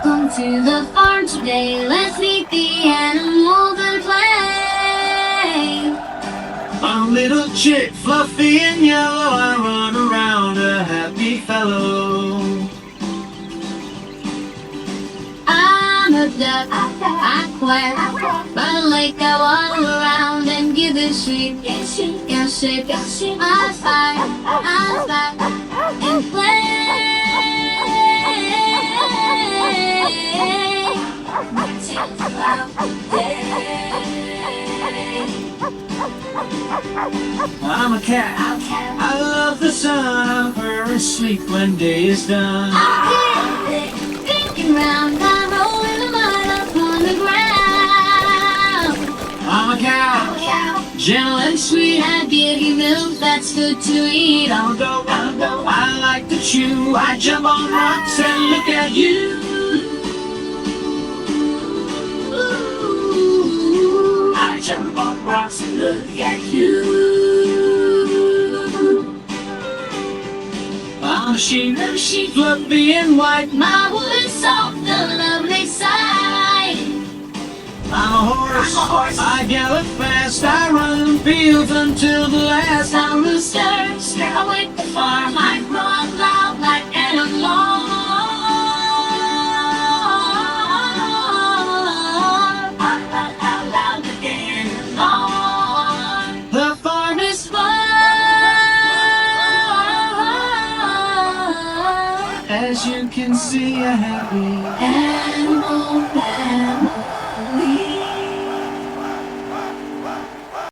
Welcome to the farm today. Let's meet the animals and play. I'm a little chick, fluffy and yellow. I run around a happy fellow. I'm a duck, I quack. By the lake I waddle around and give a shriek. I shake, I fight, and play. I'm a cat, I love the sun. I purr and sleep when day is done. I'm thinking round, I roll in the mud up on the ground. I'm a cow, Gentle and sweet, I give you milk that's good to eat. I'm a goat, I like to chew. I jump on rocks and look at you. I jump on rocks and look at you. I'm a sheep, fluffy and white. My wool is soft, a lovely sight. I'm a horse, I gallop fast. I run fields until the last. I'm a rooster, I wake the farm. I grow up loud like an alarm. I run out loud like an alarm. The farm It's fun. as you can see, a happy Animal family.